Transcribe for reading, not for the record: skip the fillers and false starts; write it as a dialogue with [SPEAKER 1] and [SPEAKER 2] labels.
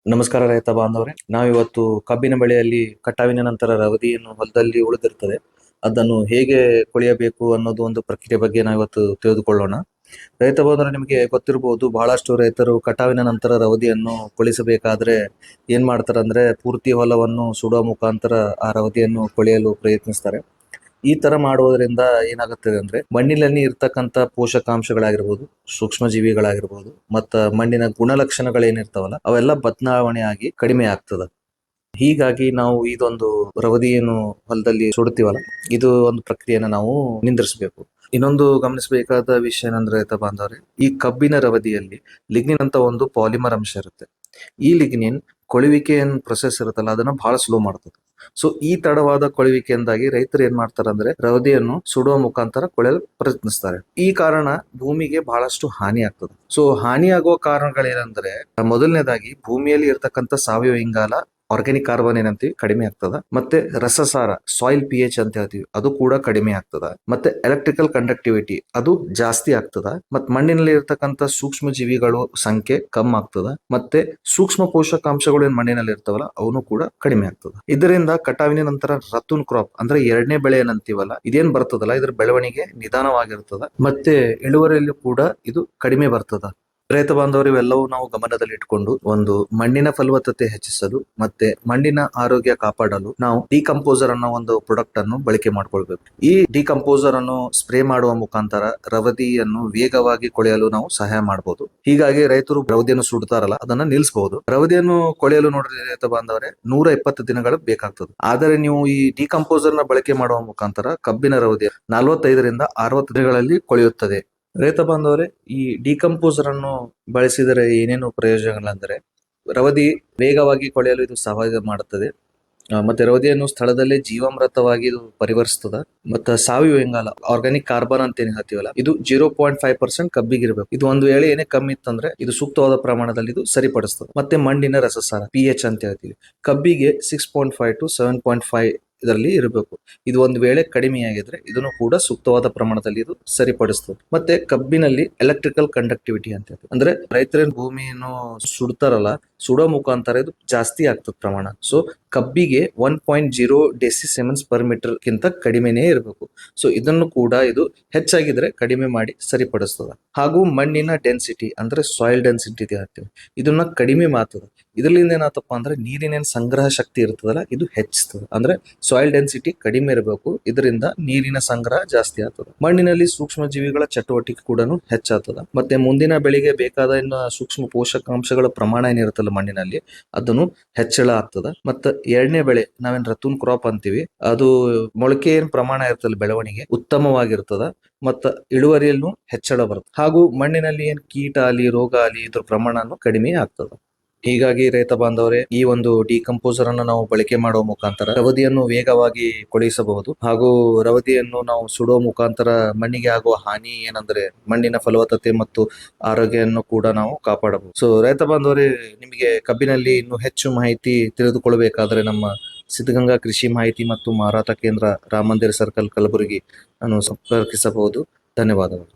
[SPEAKER 1] ನಮಸ್ಕಾರ ರೈತ ಬಾಂಧವರೇ, ನಾವಿವತ್ತು ಕಬ್ಬಿನ ಬೆಳೆಯಲ್ಲಿ ಕಟಾವಿನ ನಂತರ ರವದಿಯನ್ನು ಹೊಲದಲ್ಲಿ ಉಳಿದಿರ್ತದೆ ಅದನ್ನು ಹೇಗೆ ಕೊಳೆಯಬೇಕು ಅನ್ನೋದು ಒಂದು ಪ್ರಕ್ರಿಯೆ ಬಗ್ಗೆ ನಾವಿವತ್ತು ತಿಳಿದುಕೊಳ್ಳೋಣ. ರೈತ ಬಾಂಧವರೇ, ನಿಮಗೆ ಗೊತ್ತಿರಬಹುದು, ಬಹಳಷ್ಟು ರೈತರು ಕಟಾವಿನ ನಂತರ ರವದಿಯನ್ನು ಕೊಳಿಸಬೇಕಾದ್ರೆ ಏನ್ ಮಾಡ್ತಾರೆ ಅಂದ್ರೆ ಪೂರ್ತಿ ಹೊಲವನ್ನು ಸುಡುವ ಮುಖಾಂತರ ಆ ರವದಿಯನ್ನು ಕೊಳೆಯಲು ಪ್ರಯತ್ನಿಸ್ತಾರೆ. ಈ ತರ ಮಾಡುವುದರಿಂದ ಏನಾಗುತ್ತದೆ ಅಂದ್ರೆ ಮಣ್ಣಿನಲ್ಲಿ ಇರ್ತಕ್ಕಂಥ ಪೋಷಕಾಂಶಗಳಾಗಿರ್ಬೋದು, ಸೂಕ್ಷ್ಮ ಜೀವಿಗಳಾಗಿರ್ಬೋದು, ಮತ್ತ ಮಣ್ಣಿನ ಗುಣಲಕ್ಷಣಗಳೇನಿರ್ತಾವಲ್ಲ ಅವೆಲ್ಲ ಬದಲಾವಣೆ ಆಗಿ ಕಡಿಮೆ ಆಗ್ತದ. ಹೀಗಾಗಿ ನಾವು ಇದೊಂದು ರವದಿಯನ್ನು ಹೊಲದಲ್ಲಿ ಸುಡ್ತೀವಲ್ಲ, ಇದು ಒಂದು ಪ್ರಕ್ರಿಯೆನ ನಾವು ನಿಂದ್ರಿಸಬೇಕು. ಇನ್ನೊಂದು ಗಮನಿಸಬೇಕಾದ ವಿಷಯ ಏನಂದ್ರೆ ರೈತ ಬಾಂಧವರೇ, ಈ ಕಬ್ಬಿನ ರವದಿಯಲ್ಲಿ ಲಿಗ್ನಿನ್ ಅಂತ ಒಂದು ಪಾಲಿಮರ್ ಅಂಶ ಇರುತ್ತೆ. ಈ ಲಿಗ್ನಿನ್ ಕೊಳುವಿಕೆ ಪ್ರೊಸೆಸ್ ಇರುತ್ತಲ್ಲ ಅದನ್ನ ಬಹಳ ಸ್ಲೋ ಮಾಡ್ತದೆ. ಸೊ ಈ ತಡವಾದ ಕೊಳುವಿಕೆಯಿಂದಾಗಿ ರೈತರು ಏನ್ ಮಾಡ್ತಾರೆ ಅಂದ್ರೆ ರವದಿಯನ್ನು ಸುಡುವ ಮುಖಾಂತರ ಕೊಳೆಯಲು ಪ್ರಯತ್ನಿಸ್ತಾರೆ. ಈ ಕಾರಣ ಭೂಮಿಗೆ ಬಹಳಷ್ಟು ಹಾನಿ ಆಗ್ತದೆ. ಸೊ ಹಾನಿಯಾಗುವ ಕಾರಣಗಳೇನಂದ್ರೆ, ಮೊದಲನೇದಾಗಿ ಭೂಮಿಯಲ್ಲಿ ಇರ್ತಕ್ಕಂಥ ಸಾವಯವ ಇಂಗಾಲ, ಆರ್ಗ್ಯಾನಿಕ್ ಕಾರ್ಬನ್ ಏನಂತೀವಿ ಕಡಿಮೆ ಆಗ್ತದ. ಮತ್ತೆ ರಸಸಾರ, ಸಾಯಿಲ್ pH ಅಂತ ಹೇಳ್ತೀವಿ, ಅದು ಕೂಡ ಕಡಿಮೆ ಆಗ್ತದ. ಮತ್ತೆ ಎಲೆಕ್ಟ್ರಿಕಲ್ ಕಂಡಕ್ಟಿವಿಟಿ ಅದು ಜಾಸ್ತಿ ಆಗ್ತದ. ಮತ್ತೆ ಮಣ್ಣಿನಲ್ಲಿ ಇರ್ತಕ್ಕಂಥ ಸೂಕ್ಷ್ಮ ಜೀವಿಗಳು ಸಂಖ್ಯೆ ಕಮ್ಮಿ ಆಗ್ತದ. ಮತ್ತೆ ಸೂಕ್ಷ್ಮ ಪೋಷಕಾಂಶಗಳು ಏನ್ ಮಣ್ಣಿನಲ್ಲಿ ಇರ್ತಾವಲ್ಲ ಅವನು ಕೂಡ ಕಡಿಮೆ ಆಗ್ತದ. ಇದರಿಂದ ಕಟಾವಿನ ನಂತರ ರತುನ್ ಕ್ರಾಪ್ ಅಂದ್ರೆ ಎರಡನೇ ಬೆಳೆ ಏನಂತೀವಲ್ಲ ಇದೇನ್ ಬರ್ತದಲ್ಲ ಇದ್ರ ಬೆಳವಣಿಗೆ ನಿಧಾನವಾಗಿರ್ತದ. ಮತ್ತೆ ಇಳುವರಿಯಲ್ಲೂ ಕೂಡ ಇದು ಕಡಿಮೆ ಬರ್ತದ. ರೈತ ಬಾಂಧವರು, ಇವೆಲ್ಲವೂ ನಾವು ಗಮನದಲ್ಲಿ ಇಟ್ಕೊಂಡು ಒಂದು ಮಣ್ಣಿನ ಫಲವತ್ತತೆ ಹೆಚ್ಚಿಸಲು ಮತ್ತೆ ಮಣ್ಣಿನ ಆರೋಗ್ಯ ಕಾಪಾಡಲು ನಾವು ಡಿಕಂಪೋಸರ್ ಅನ್ನೋ ಒಂದು ಪ್ರಾಡಕ್ಟ್ ಅನ್ನು ಬಳಕೆ ಮಾಡ್ಕೊಳ್ಬೇಕು. ಈ ಡಿಕಂಪೋಸರ್ ಅನ್ನು ಸ್ಪ್ರೇ ಮಾಡುವ ಮುಖಾಂತರ ರವದಿಯನ್ನು ವೇಗವಾಗಿ ಕೊಳೆಯಲು ನಾವು ಸಹಾಯ ಮಾಡಬಹುದು. ಹೀಗಾಗಿ ರೈತರು ರವದಿಯನ್ನು ಸುಡ್ತಾರಲ್ಲ ಅದನ್ನ ನಿಲ್ಲಿಸಬಹುದು. ರವದಿಯನ್ನು ಕೊಳೆಯಲು ನೋಡ್ರಿ ರೈತ ಬಾಂಧವರೇ, 120 ದಿನಗಳು ಬೇಕಾಗ್ತದೆ. ಆದರೆ ನೀವು ಈ ಡಿಕಂಪೋಸರ್ ನ ಬಳಕೆ ಮಾಡುವ ಮುಖಾಂತರ ಕಬ್ಬಿನ ರವದಿ 45ರಿಂದ 60 ದಿನಗಳಲ್ಲಿ ಕೊಳೆಯುತ್ತದೆ. ರೈತ ಬಾಂಧವರೇ, ಈ ಡಿಕಂಪೋಸರ್ ಅನ್ನು ಬಳಸಿದರೆ ಏನೇನು ಪ್ರಯೋಜನಗಳಂದ್ರೆ, ರವದಿ ವೇಗವಾಗಿ ಕೊಳೆಯಲು ಇದು ಸಹಾಯ ಮಾಡುತ್ತದೆ. ಮತ್ತೆ ರವದಿಯನ್ನು ಸ್ಥಳದಲ್ಲೇ ಜೀವಾಮೃತವಾಗಿ ಇದು ಪರಿವರ್ತಿಸ್ತದ. ಮತ್ತೆ ಸಾವಯವ ಇಂಗಾಲ, ಆರ್ಗ್ಯಾನಿಕ್ ಕಾರ್ಬನ್ ಅಂತ ಏನ್ ಹೇಳ್ತೀವಲ್ಲ, ಇದು 0.5% ಕಬ್ಬಿಗಿರ್ಬೇಕು. ಇದು ಒಂದು ವೇಳೆ ಏನೇ ಕಮ್ಮಿ ಇತ್ತಂದ್ರೆ ಇದು ಸೂಕ್ತವಾದ ಪ್ರಮಾಣದಲ್ಲಿ ಇದು ಸರಿಪಡಿಸ್ತದೆ. ಮತ್ತೆ ಮಣ್ಣಿನ ರಸಸಾರ pH ಅಂತ ಹೇಳ್ತೀವಿ, ಕಬ್ಬಿಗೆ 6.5 to 7.5 ಇದರಲ್ಲಿ ಇರಬೇಕು. ಇದು ಒಂದು ವೇಳೆ ಕಡಿಮೆಯಾಗಿದ್ರೆ ಇದನ್ನು ಕೂಡ ಸೂಕ್ತವಾದ ಪ್ರಮಾಣದಲ್ಲಿ ಇದು ಸರಿಪಡಿಸ್ತದೆ. ಮತ್ತೆ ಕಬ್ಬಿನಲ್ಲಿ ಎಲೆಕ್ಟ್ರಿಕಲ್ ಕಂಡಕ್ಟಿವಿಟಿ ಅಂತ ಹೇಳ್ತೀವಿ, ಅಂದ್ರೆ ರೈತರೇನು ಭೂಮಿಯನ್ನು ಸುಡ್ತಾರಲ್ಲ ಸುಡೋ ಮುಖಾಂತರ ಇದು ಜಾಸ್ತಿ ಆಗ್ತದೆ ಪ್ರಮಾಣ. ಸೊ ಕಬ್ಬಿಗೆ 1.0 ಡೆಸಿಸೆಮೆನ್ಸ್ ಪರ್ ಮೀಟರ್ ಗಿಂತ ಕಡಿಮೆನೇ ಇರಬೇಕು. ಸೊ ಇದನ್ನು ಕೂಡ ಇದು ಹೆಚ್ಚಾಗಿದ್ರೆ ಕಡಿಮೆ ಮಾಡಿ ಸರಿಪಡಿಸ್ತದೆ. ಹಾಗೂ ಮಣ್ಣಿನ ಡೆನ್ಸಿಟಿ ಅಂದ್ರೆ ಸಾಯಿಲ್ ಡೆನ್ಸಿಟಿ ಹೇಳ್ತೀವಿ, ಇದನ್ನ ಕಡಿಮೆ ಮಾಡ್ತದೆ. ಇದರಿಂದ ಏನಾತಪ್ಪ ಅಂದ್ರೆ ನೀರಿನ ಸಂಗ್ರಹ ಶಕ್ತಿ ಇರ್ತದಲ್ಲ ಇದು ಹೆಚ್ಚಿಸ್ತದೆ. ಅಂದ್ರೆ ಸಾಯಿಲ್ ಡೆನ್ಸಿಟಿ ಕಡಿಮೆ ಇರಬೇಕು, ಇದರಿಂದ ನೀರಿನ ಸಂಗ್ರಹ ಜಾಸ್ತಿ ಆಗ್ತದೆ. ಮಣ್ಣಿನಲ್ಲಿ ಸೂಕ್ಷ್ಮ ಜೀವಿಗಳ ಚಟುವಟಿಕೆ ಕೂಡ ಹೆಚ್ಚಾಗ್ತದ. ಮತ್ತೆ ಮುಂದಿನ ಬೆಳೆಗೆ ಬೇಕಾದ ಸೂಕ್ಷ್ಮ ಪೋಷಕಾಂಶಗಳ ಪ್ರಮಾಣ ಏನಿರುತ್ತಲ್ಲ ಮಣ್ಣಿನಲ್ಲಿ ಅದನ್ನು ಹೆಚ್ಚಳ ಆಗ್ತದ. ಮತ್ತೆ ಎರಡನೇ ಬೆಳೆ ನಾವೇನ್ ರತುನ್ ಕ್ರಾಪ್ ಅಂತೀವಿ, ಅದು ಮೊಳಕೆ ಏನ್ ಪ್ರಮಾಣ ಇರ್ತಲ್ಲ ಬೆಳವಣಿಗೆ ಉತ್ತಮವಾಗಿರ್ತದ. ಮತ್ತ ಇಳುವರಿಯಲ್ಲೂ ಹೆಚ್ಚಳ ಬರುತ್ತೆ. ಹಾಗೂ ಮಣ್ಣಿನಲ್ಲಿ ಏನ್ ಕೀಟ ಆಲಿ ರೋಗ ಆಲಿ ಇದ್ರ ಪ್ರಮಾಣನು ಕಡಿಮೆ ಆಗ್ತದ. ಹೀಗಾಗಿ ರೈತ ಬಾಂಧವರೇ, ಈ ಒಂದು ಡಿಕಂಪೋಸರ್ ಅನ್ನು ನಾವು ಬಳಕೆ ಮಾಡುವ ಮುಖಾಂತರ ರವದಿಯನ್ನು ವೇಗವಾಗಿ ಕೊಳಿಸಬಹುದು. ಹಾಗೂ ರವದಿಯನ್ನು ನಾವು ಸುಡುವ ಮುಖಾಂತರ ಮಣ್ಣಿಗೆ ಆಗುವ ಹಾನಿ ಏನಂದ್ರೆ ಮಣ್ಣಿನ ಫಲವತ್ತತೆ ಮತ್ತು ಆರೋಗ್ಯವನ್ನು ಕೂಡ ನಾವು ಕಾಪಾಡಬಹುದು. ಸೊ ರೈತ ಬಾಂಧವರೇ, ನಿಮಗೆ ಕಬ್ಬಿನಲ್ಲಿ ಇನ್ನೂ ಹೆಚ್ಚು ಮಾಹಿತಿ ತಿಳಿದುಕೊಳ್ಳಬೇಕಾದ್ರೆ ನಮ್ಮ ಸಿದ್ಧಗಂಗಾ ಕೃಷಿ ಮಾಹಿತಿ ಮತ್ತು ಮಾರಾಟ ಕೇಂದ್ರ, ರಾಮ ಮಂದಿರ ಸರ್ಕಲ್, ಕಲಬುರಗಿ ಅನ್ನು ಸಂಪರ್ಕಿಸಬಹುದು. ಧನ್ಯವಾದಗಳು.